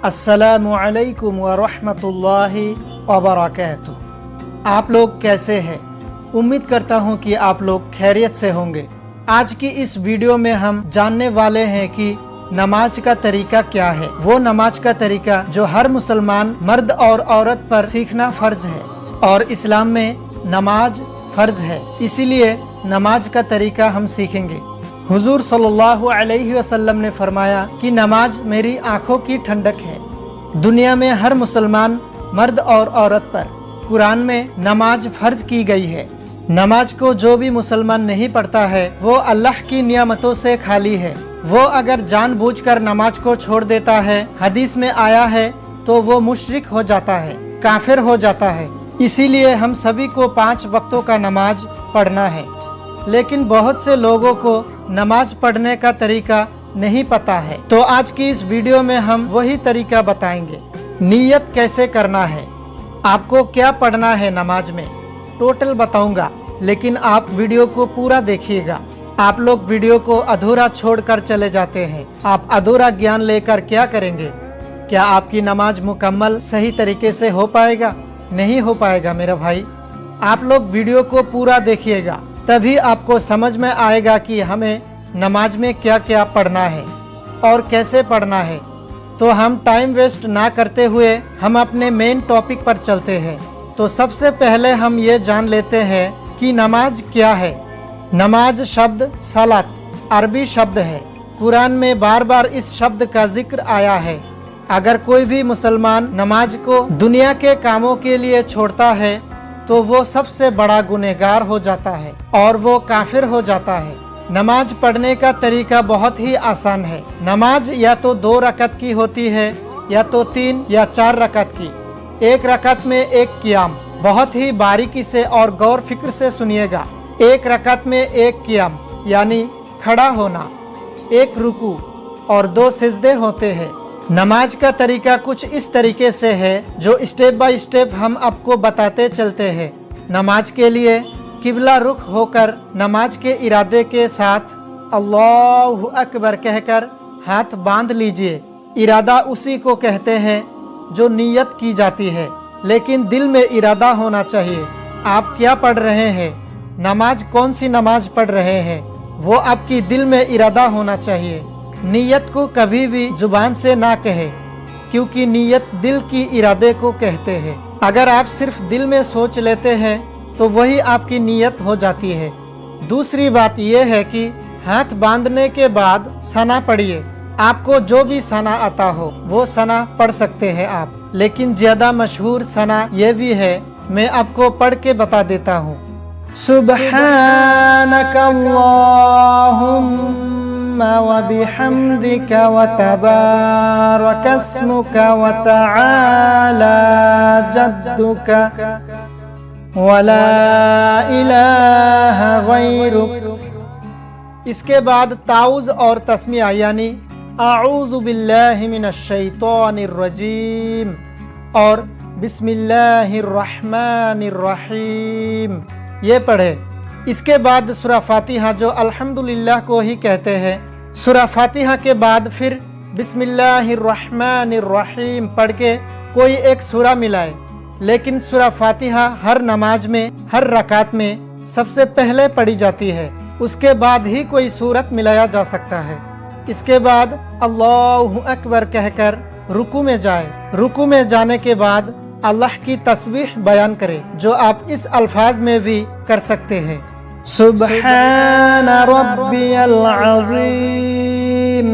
अस्सलामु अलैकुम व रहमतुल्लाहि व बरकातुहू। आप लोग कैसे हैं? उम्मीद करता हूँ कि आप लोग खैरियत से होंगे। आज की इस वीडियो में हम जानने वाले हैं कि नमाज का तरीका क्या है। वो नमाज का तरीका जो हर मुसलमान मर्द और औरत पर सीखना फर्ज है और इस्लाम में नमाज फर्ज है, इसीलिए नमाज का तरीका हम सीखेंगे। हुजूर सल्लल्लाहु अलैहि वसल्लम ने फरमाया कि नमाज मेरी आंखों की ठंडक है। दुनिया में हर मुसलमान मर्द और औरत पर कुरान में नमाज फर्ज की गई है। नमाज को जो भी मुसलमान नहीं पढ़ता है वो अल्लाह की नियामतों से खाली है। वो अगर जानबूझकर नमाज को छोड़ देता है, हदीस में आया है, तो वो मुशरिक हो जाता है, काफिर हो जाता है। इसीलिए हम सभी को 5 वक्तों का नमाज पढ़ना है। लेकिन बहुत से लोगों को नमाज पढ़ने का तरीका नहीं पता है, तो आज की इस वीडियो में हम वही तरीका बताएंगे। नियत कैसे करना है, आपको क्या पढ़ना है नमाज में, टोटल बताऊंगा, लेकिन आप वीडियो को पूरा देखिएगा। आप लोग वीडियो को अधूरा छोड़कर चले जाते हैं। आप अधूरा ज्ञान लेकर क्या करेंगे? क्या आपकी नमाज मुकम्मल सही तरीके से हो पाएगा? नहीं हो पाएगा मेरा भाई। आप लोग वीडियो को पूरा देखिएगा, तभी आपको समझ में आएगा कि हमें नमाज में क्या क्या पढ़ना है और कैसे पढ़ना है। तो हम टाइम वेस्ट ना करते हुए हम अपने मेन टॉपिक पर चलते हैं। तो सबसे पहले हम ये जान लेते हैं कि नमाज क्या है। नमाज शब्द सलात अरबी शब्द है। कुरान में बार बार इस शब्द का जिक्र आया है। अगर कोई भी मुसलमान नमाज को दुनिया के कामों के लिए छोड़ता है तो वो सबसे बड़ा गुनहगार हो जाता है और वो काफिर हो जाता है। नमाज पढ़ने का तरीका बहुत ही आसान है। नमाज या तो 2 रकत की होती है या तो 3 या 4 रकत की। 1 रकत में 1 क़ियाम। बहुत ही बारीकी से और गौर फिक्र से सुनिएगा। 1 रकत में 1 क़ियाम यानी खड़ा होना, 1 रुकू और 2 सिजदे होते हैं। नमाज का तरीका कुछ इस तरीके से है जो स्टेप बाय स्टेप हम आपको बताते चलते हैं। नमाज के लिए किबला रुख होकर नमाज के इरादे के साथ अल्लाहु अकबर कहकर हाथ बांध लीजिए। इरादा उसी को कहते हैं जो नियत की जाती है, लेकिन दिल में इरादा होना चाहिए। आप क्या पढ़ रहे हैं, नमाज कौन सी नमाज पढ़ रहे हैं, वो आपकी दिल में इरादा होना चाहिए। नियत को कभी भी जुबान से ना कहे, क्योंकि नियत दिल की इरादे को कहते हैं। अगर आप सिर्फ दिल में सोच लेते हैं तो वही आपकी नियत हो जाती है। दूसरी बात यह है कि हाथ बांधने के बाद सना पढ़िए। आपको जो भी सना आता हो वो सना पढ़ सकते हैं आप, लेकिन ज्यादा मशहूर सना ये भी है, मैं आपको पढ़ के बता देता हूँ। सुब्हानक अल्लाहुम्मा व बिहम्दिक व तबारक अस्मुक व तआला जद्दुक वला इलाहा गैरुक। इसके बाद ताउज़ और तस्मिया यानी आऊज़ु बिल्लाहि मिनश शैतानिर रजीम और बिस्मिल्लाहिर रहमानिर रहीम ये पढ़े। इसके बाद सूरा फातिहा जो अल्हम्दुलिल्लाह को ही कहते हैं, सूरा फातिहा के बाद फिर बिस्मिल्लाहिर रहमानिर रहीम पढ़ के कोई एक सूरा मिलाए। लेकिन सूरा फातिहा हर नमाज में, हर रकात में सबसे पहले पढ़ी जाती है, उसके बाद ही कोई सूरत मिलाया जा सकता है। इसके बाद अल्लाहु अकबर कहकर रुकू में जाए। रुकू में जाने के बाद अल्लाह की तस्बीह बयान करे, जो आप इस अल्फाज में भी कर सकते हैं। सुब्हान रब्बियल अज़ीम,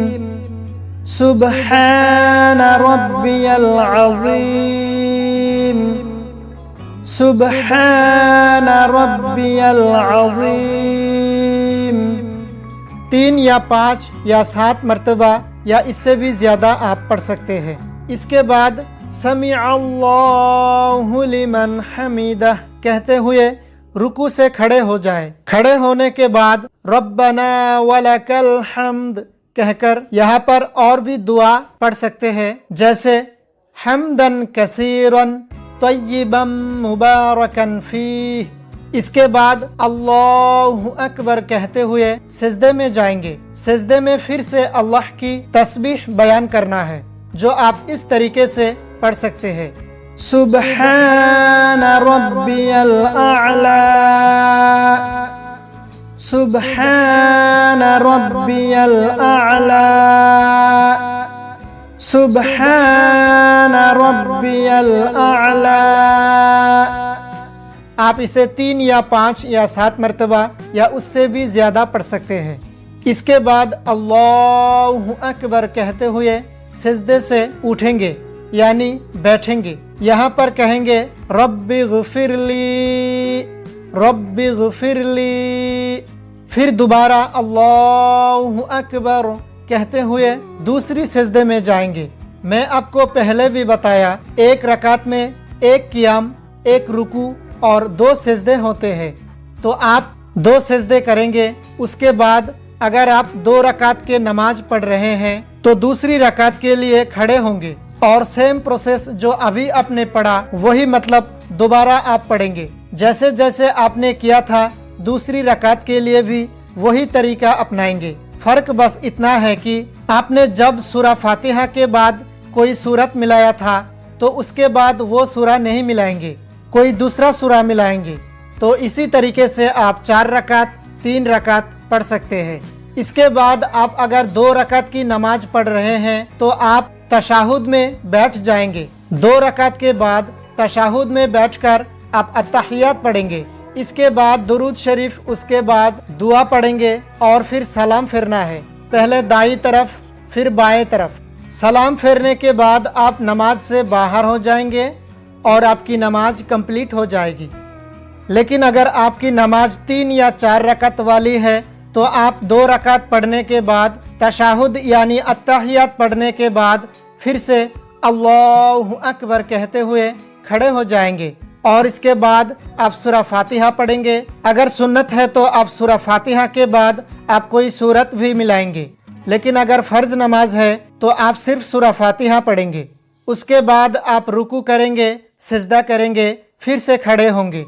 सुब्हान रब्बियल अज़ीम, सुब्हान रब्बियल अज़ीम 3 या 5 या 7 मरतबा या इससे भी ज्यादा आप पढ़ सकते हैं। इसके बाद समी अल्लाहु लिमन हमीदा कहते हुए रुकू से खड़े हो जाएं। खड़े होने के बाद रब्बना वलकल हम्द कहकर यहाँ पर और भी दुआ पढ़ सकते हैं, जैसे हम्दन कसीरन तय्यिबन मुबारकन फीह। इसके बाद अल्लाहु अकबर कहते हुए सिजदे में जाएंगे। सिजदे में फिर से अल्लाह की तस्बीह बयान करना है, जो आप इस तरीके से पढ़ सकते हैं। सुब्हान रब्बियल आला, सुब्हान रब्बियल आला, सुब्हान रब्बियल आला। आप इसे 3 या 5 या 7 मरतबा या उससे भी ज़्यादा पढ़ सकते हैं। इसके बाद अल्लाहु अकबर कहते हुए सिजदे से उठेंगे यानी बैठेंगे। यहाँ पर कहेंगे रब्बि ग़फिरली, रब्बि ग़फिरली। फिर दोबारा अल्लाहु अकबर कहते हुए दूसरी सिजदे में जाएंगे। मैं आपको पहले भी बताया, एक रकात में एक क़ियाम, एक रुकू और 2 सिजदे होते हैं। तो आप 2 सिजदे करेंगे। उसके बाद अगर आप 2 रकात के नमाज पढ़ रहे हैं तो दूसरी रकात के लिए खड़े होंगे और सेम प्रोसेस जो अभी आपने पढ़ा वही मतलब दोबारा आप पढ़ेंगे। जैसे जैसे आपने किया था दूसरी रकात के लिए भी वही तरीका अपनाएंगे। फ़र्क बस इतना है कि आपने जब सूरा फातिहा के बाद कोई सूरत मिलाया था तो उसके बाद वो सूरा नहीं मिलाएंगे, कोई दूसरा सूरा मिलाएंगे। तो इसी तरीके से आप 4 रकात 3 रकात पढ़ सकते हैं। इसके बाद आप अगर 2 रकात की नमाज पढ़ रहे हैं तो आप तशाहुद में बैठ जाएंगे। 2 रकात के बाद तशाहुद में बैठकर आप अत्तहियात पढ़ेंगे। इसके बाद दुरूद शरीफ, उसके बाद दुआ पढ़ेंगे और फिर सलाम फेरना है। पहले दाईं तरफ फिर बाएं तरफ। सलाम फेरने के बाद आप नमाज से बाहर हो जाएंगे और आपकी नमाज कंप्लीट हो जाएगी। लेकिन अगर आपकी नमाज 3 या 4 रकात वाली है तो आप 2 रकात पढ़ने के बाद तशाहुद यानी अत्तहियात पढ़ने के बाद फिर से अल्लाहु अकबर कहते हुए खड़े हो जाएंगे और इसके बाद आप सूरा फातिहा पढ़ेंगे। अगर सुन्नत है तो आप सूरा फातिहा के बाद आप कोई सूरत भी मिलाएंगे, लेकिन अगर फ़र्ज नमाज है तो आप सिर्फ सूरा फातिहा पढ़ेंगे। उसके बाद आप रुकू करेंगे, सिजदा करेंगे, फिर से खड़े होंगे।